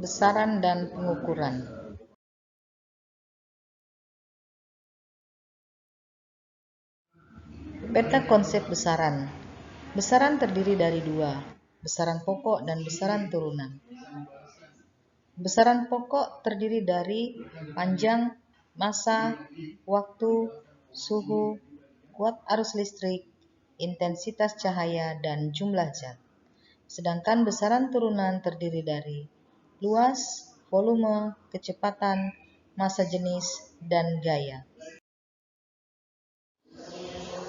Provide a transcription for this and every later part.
Besaran dan pengukuran. Peta konsep besaran. Besaran terdiri dari dua, besaran pokok dan besaran turunan. Besaran pokok terdiri dari panjang, massa, waktu, suhu, kuat arus listrik, intensitas cahaya, dan jumlah zat. Sedangkan besaran turunan terdiri dari luas, volume, kecepatan, massa jenis, dan gaya.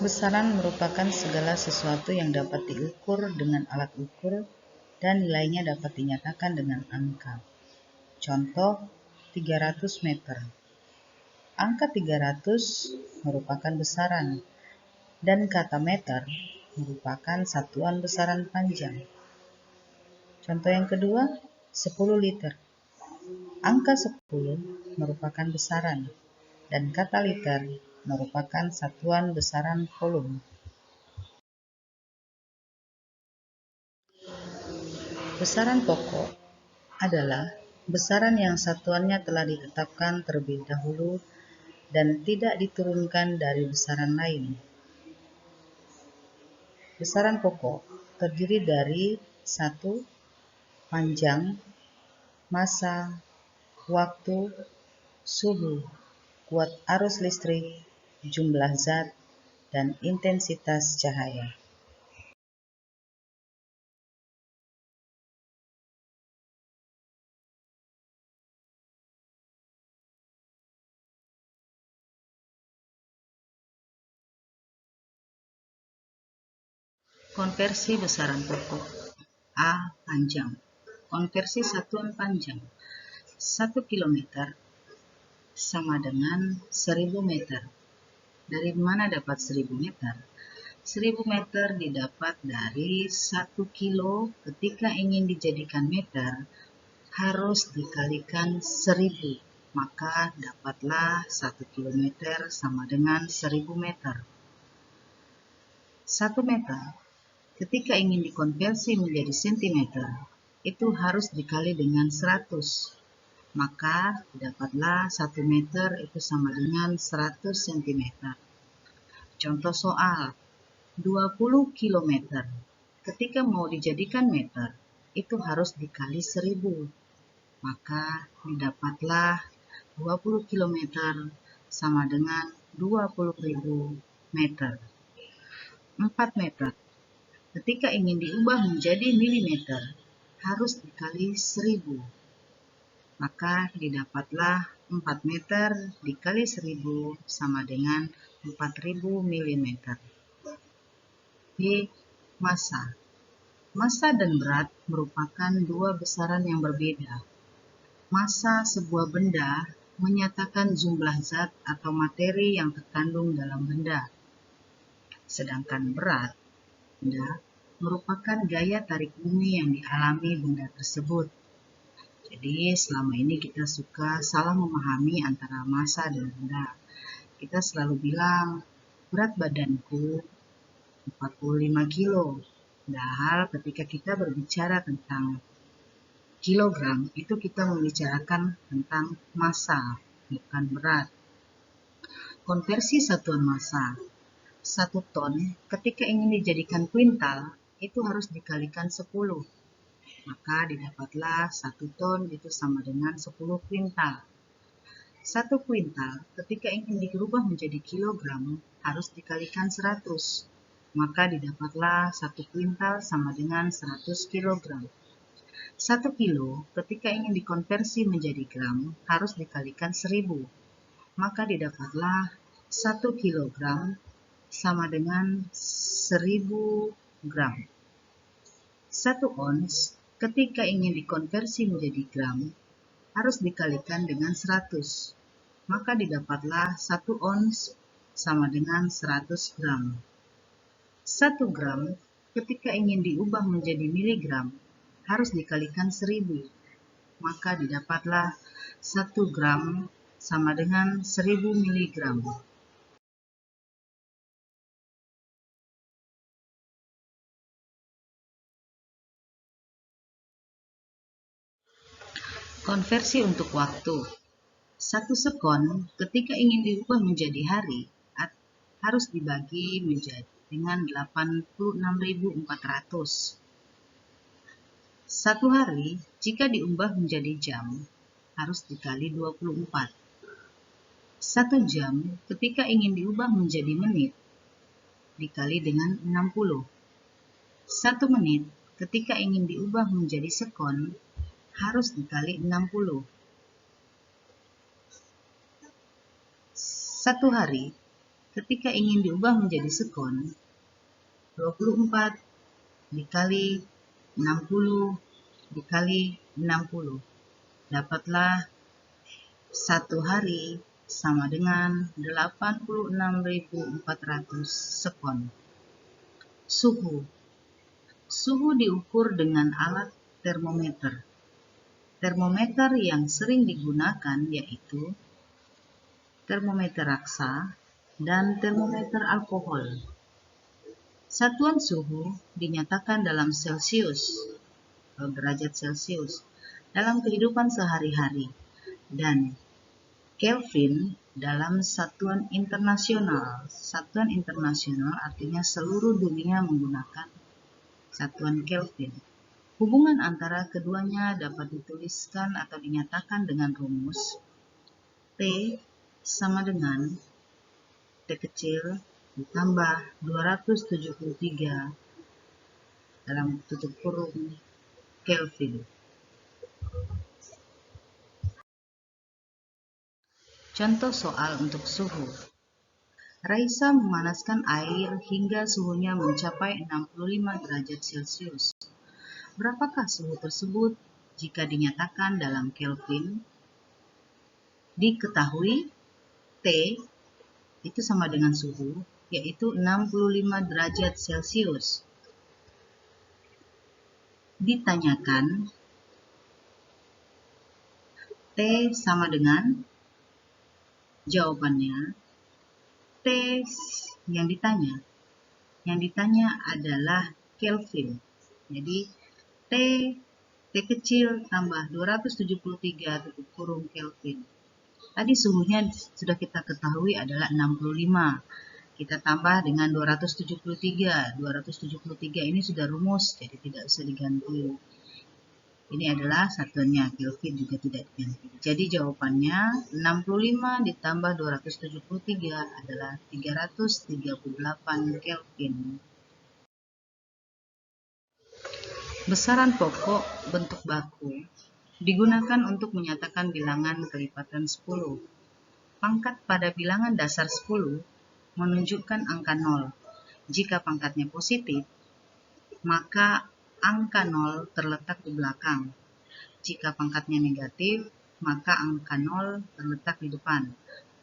Besaran merupakan segala sesuatu yang dapat diukur dengan alat ukur dan nilainya dapat dinyatakan dengan angka. Contoh, 300 meter. Angka 300 merupakan besaran, dan kata meter merupakan satuan besaran panjang. Contoh yang kedua, 10 liter. Angka 10 merupakan besaran, dan kata liter merupakan satuan besaran volume. Besaran pokok adalah besaran yang satuannya telah ditetapkan terlebih dahulu dan tidak diturunkan dari besaran lain. Besaran pokok terdiri dari 1. Panjang, massa, waktu, suhu, kuat arus listrik, jumlah zat, dan intensitas cahaya. Konversi besaran pokok. A. Panjang. Konversi satuan panjang. 1 km sama dengan 1000 meter. Dari mana dapat 1000 meter? 1000 meter didapat dari 1 kilo ketika ingin dijadikan meter harus dikalikan 1000. Maka dapatlah 1 kilometer sama dengan 1000 meter. 1 meter ketika ingin dikonversi menjadi sentimeter itu harus dikali dengan 100. Maka dapatlah 1 meter itu sama dengan 100 cm. Contoh soal, 20 km. Ketika mau dijadikan meter, itu harus dikali 1000. Maka didapatlah 20 km sama dengan 20.000 meter. 4 meter. Ketika ingin diubah menjadi milimeter, harus dikali 1000. Maka didapatlah 4 meter dikali 1000 sama dengan 4000 mm. B. Massa. Massa dan berat merupakan dua besaran yang berbeda. Massa sebuah benda menyatakan jumlah zat atau materi yang terkandung dalam benda. Sedangkan berat benda merupakan gaya tarik bumi yang dialami benda tersebut. Jadi selama ini kita suka salah memahami antara massa dan benda. Kita selalu bilang berat badanku 45 kilo. Padahal ketika kita berbicara tentang kilogram, itu kita membicarakan tentang massa, bukan berat. Konversi satuan massa. 1 ton ketika ingin dijadikan kuintal, itu harus dikalikan 10. Maka didapatlah 1 ton itu sama dengan 10 kuintal. 1 kuintal ketika ingin dirubah menjadi kilogram harus dikalikan 100. Maka didapatlah 1 kuintal sama dengan 100 kilogram. 1 kilo ketika ingin dikonversi menjadi gram harus dikalikan 1000. Maka didapatlah 1 kilogram sama dengan 1000 gram. 1 ons ketika ingin dikonversi menjadi gram harus dikalikan dengan 100. Maka didapatlah 1 ons sama dengan 100 gram. 1 gram ketika ingin diubah menjadi miligram harus dikalikan 1000. Maka didapatlah 1 gram sama dengan 1000 miligram. Konversi untuk waktu. 1 sekon ketika ingin diubah menjadi hari harus dibagi menjadi dengan 86.400. 1 hari jika diubah menjadi jam harus dikali 24. 1 jam ketika ingin diubah menjadi menit dikali dengan 60. 1 menit ketika ingin diubah menjadi sekon harus dikali 60. 1 hari ketika ingin diubah menjadi sekon, 24 dikali 60 dikali 60. Dapatlah 1 hari sama dengan 86.400 sekon. Suhu. Suhu diukur dengan alat termometer. Termometer yang sering digunakan yaitu termometer raksa dan termometer alkohol. Satuan suhu dinyatakan dalam Celsius atau derajat Celsius dalam kehidupan sehari-hari dan Kelvin dalam satuan internasional. Satuan internasional artinya seluruh dunia menggunakan satuan Kelvin. Hubungan antara keduanya dapat dituliskan atau dinyatakan dengan rumus T sama dengan T kecil ditambah 273 dalam tutup kurung Kelvin. Contoh soal untuk suhu. Raisa memanaskan air hingga suhunya mencapai 65 derajat Celcius. Berapakah suhu tersebut jika dinyatakan dalam Kelvin? Diketahui T itu sama dengan suhu, yaitu 65 derajat Celcius. Ditanyakan T sama dengan, jawabannya T yang ditanya adalah Kelvin. Jadi T kecil tambah 273 tutup kurung Kelvin. Tadi suhunya sudah kita ketahui adalah 65. Kita tambah dengan 273. 273 ini sudah rumus, jadi tidak usah diganti. Ini adalah satuannya, Kelvin juga tidak diganti. Jadi jawabannya 65 ditambah 273 adalah 338 Kelvin. Besaran pokok bentuk baku digunakan untuk menyatakan bilangan kelipatan 10. Pangkat pada bilangan dasar 10 menunjukkan angka 0. Jika pangkatnya positif, maka angka 0 terletak di belakang. Jika pangkatnya negatif, maka angka 0 terletak di depan.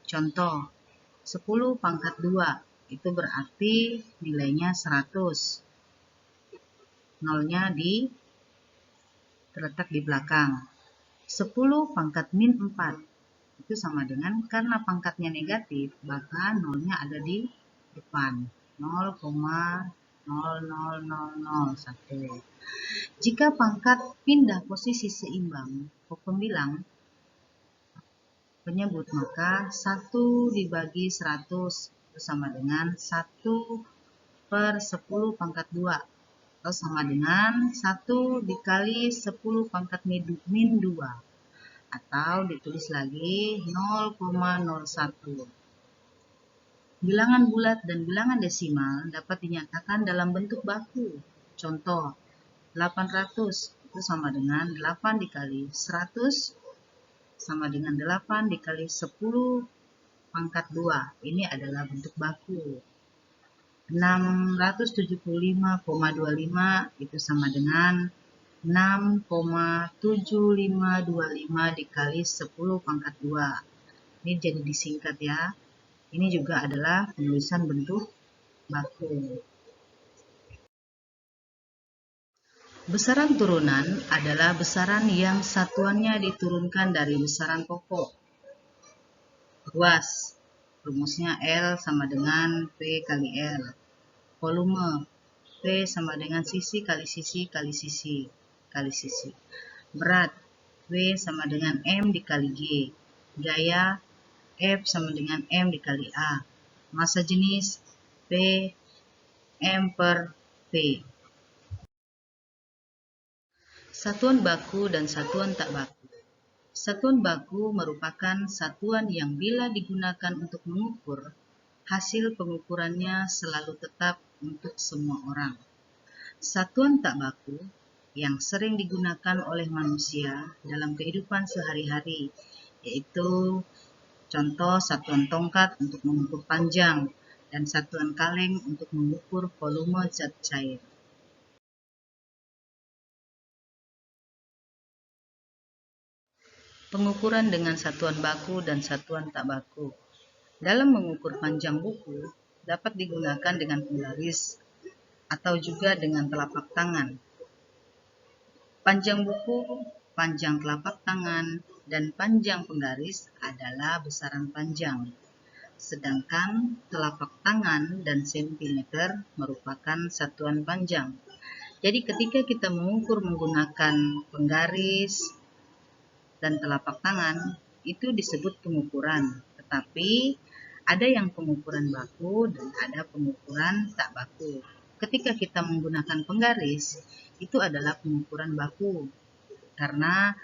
Contoh, 10 pangkat 2, itu berarti nilainya 100. Nolnya terletak di belakang. 10 pangkat min 4, itu sama dengan karena pangkatnya negatif, maka nolnya ada di depan. 0,00001. Jika pangkat pindah posisi seimbang, pembilang penyebut, maka 1 dibagi 100 itu sama dengan 1/10 pangkat 2 atau sama dengan 1 dikali 10 pangkat min 2 atau ditulis lagi 0,01. Bilangan bulat dan bilangan desimal dapat dinyatakan dalam bentuk baku. Contoh, 800 itu sama dengan 8 dikali 100 sama dengan 8 dikali 10 pangkat 2. Ini adalah bentuk baku. 675,25 itu sama dengan 6,7525 dikali 10 pangkat 2. Ini jadi disingkat ya. Ini juga adalah penulisan bentuk baku. Besaran turunan adalah besaran yang satuannya diturunkan dari besaran pokok. Ruas, rumusnya L sama dengan P kali L. Volume, P sama dengan sisi kali sisi kali sisi kali sisi. Berat, W sama dengan M dikali G. Gaya F sama dengan M dikali A. Massa jenis P M per P. Satuan baku dan satuan tak baku. Satuan baku merupakan satuan yang bila digunakan untuk mengukur, hasil pengukurannya selalu tetap untuk semua orang. Satuan tak baku yang sering digunakan oleh manusia dalam kehidupan sehari-hari, yaitu contoh satuan tongkat untuk mengukur panjang dan satuan kaleng untuk mengukur volume zat cair. Pengukuran dengan satuan baku dan satuan tak baku. Dalam mengukur panjang buku, dapat digunakan dengan penggaris atau juga dengan telapak tangan. Panjang buku, panjang telapak tangan, dan panjang penggaris adalah besaran panjang. Sedangkan telapak tangan dan sentimeter merupakan satuan panjang. Jadi ketika kita mengukur menggunakan penggaris dan telapak tangan, itu disebut pengukuran. Tetapi ada yang pengukuran baku dan ada pengukuran tak baku. Ketika kita menggunakan penggaris, itu adalah pengukuran baku. Karena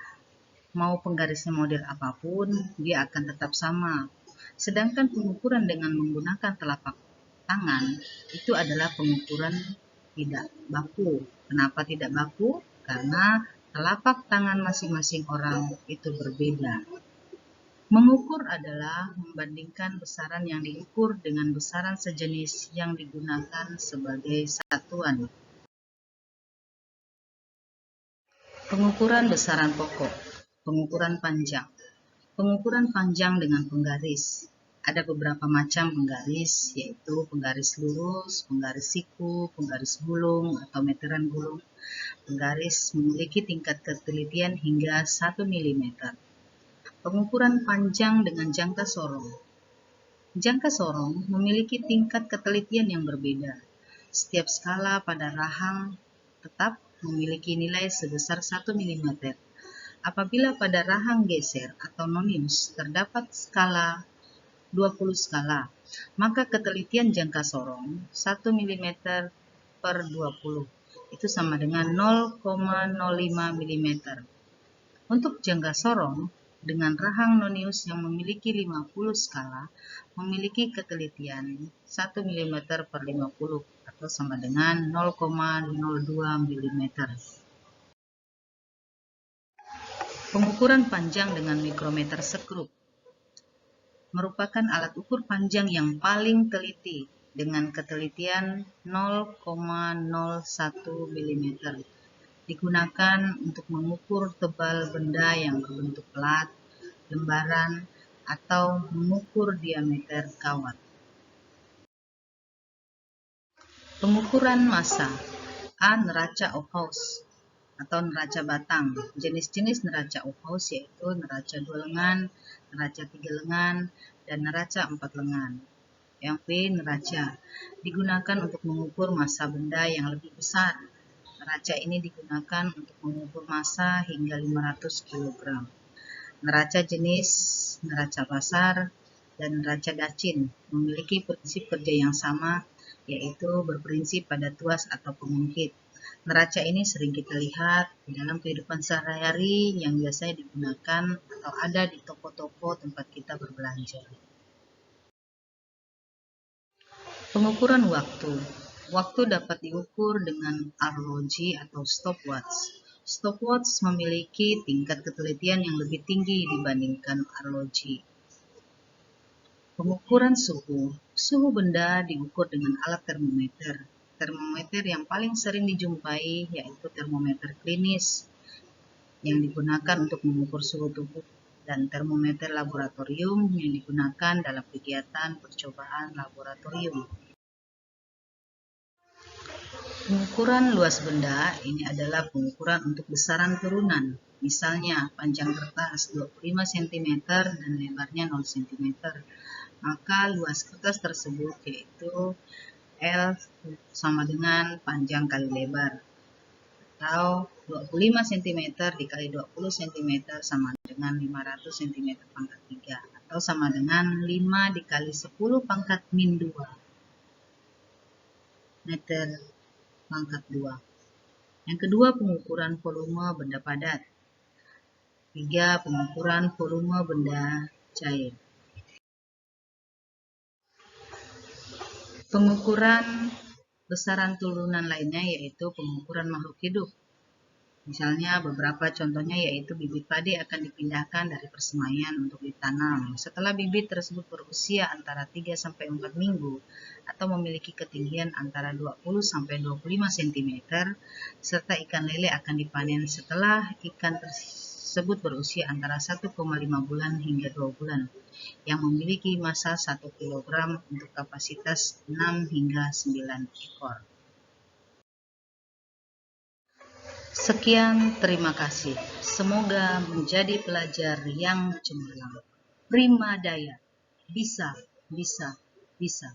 mau penggarisnya model apapun, dia akan tetap sama. Sedangkan pengukuran dengan menggunakan telapak tangan, itu adalah pengukuran tidak baku. Kenapa tidak baku? Karena telapak tangan masing-masing orang itu berbeda. Mengukur adalah membandingkan besaran yang diukur dengan besaran sejenis yang digunakan sebagai satuan. Pengukuran besaran pokok. Pengukuran panjang. Pengukuran panjang dengan penggaris. Ada beberapa macam penggaris, yaitu penggaris lurus, penggaris siku, penggaris gulung atau meteran gulung. Penggaris memiliki tingkat ketelitian hingga 1 mm. Pengukuran panjang dengan jangka sorong. Jangka sorong memiliki tingkat ketelitian yang berbeda. Setiap skala pada rahang tetap memiliki nilai sebesar 1 mm. Apabila pada rahang geser atau nonius terdapat skala 20 skala, maka ketelitian jangka sorong 1 mm per 20 itu sama dengan 0,05 mm. Untuk jangka sorong dengan rahang nonius yang memiliki 50 skala memiliki ketelitian 1 mm per 50 atau sama dengan 0,02 mm. Pengukuran panjang dengan mikrometer sekrup merupakan alat ukur panjang yang paling teliti dengan ketelitian 0,01 mm. Digunakan untuk mengukur tebal benda yang berbentuk pelat, lembaran, atau mengukur diameter kawat. Pengukuran massa. A. Neraca Aufhaus atau neraca batang. Jenis-jenis neraca Aufhaus yaitu neraca 2 lengan, neraca 3 lengan, dan neraca 4 lengan. Yang B. Neraca. Digunakan untuk mengukur massa benda yang lebih besar. Neraca ini digunakan untuk mengukur massa hingga 500 kg. Neraca jenis neraca pasar dan neraca dacin memiliki prinsip kerja yang sama, yaitu berprinsip pada tuas atau pengungkit. Neraca ini sering kita lihat di dalam kehidupan sehari-hari yang biasanya digunakan atau ada di toko-toko tempat kita berbelanja. Pengukuran waktu. Waktu dapat diukur dengan arloji atau stopwatch. Stopwatch memiliki tingkat ketelitian yang lebih tinggi dibandingkan arloji. Pengukuran suhu. Suhu benda diukur dengan alat termometer. Termometer yang paling sering dijumpai yaitu termometer klinis yang digunakan untuk mengukur suhu tubuh dan termometer laboratorium yang digunakan dalam kegiatan percobaan laboratorium. Pengukuran luas benda ini adalah pengukuran untuk besaran turunan. Misalnya panjang kertas 25 cm dan lebarnya 0 cm. Maka luas kertas tersebut yaitu L sama dengan panjang kali lebar. atau 25 cm dikali 20 cm sama dengan 500 cm pangkat 3 atau sama dengan 5 dikali 10 pangkat min 2 meter pangkat 2. Yang kedua, pengukuran volume benda padat. 3. Pengukuran volume benda cair. Pengukuran besaran turunan lainnya yaitu pengukuran makhluk hidup. Misalnya beberapa contohnya yaitu bibit padi akan dipindahkan dari persemaian untuk ditanam. Setelah bibit tersebut berusia antara 3-4 minggu atau memiliki ketinggian antara 20-25 cm, serta ikan lele akan dipanen setelah ikan tersebut berusia antara 1,5 bulan hingga 2 bulan, yang memiliki massa 1 kg untuk kapasitas 6 hingga 9 ekor. Sekian, terima kasih. Semoga menjadi pelajar yang cemerlang. Prima daya. Bisa, bisa, bisa.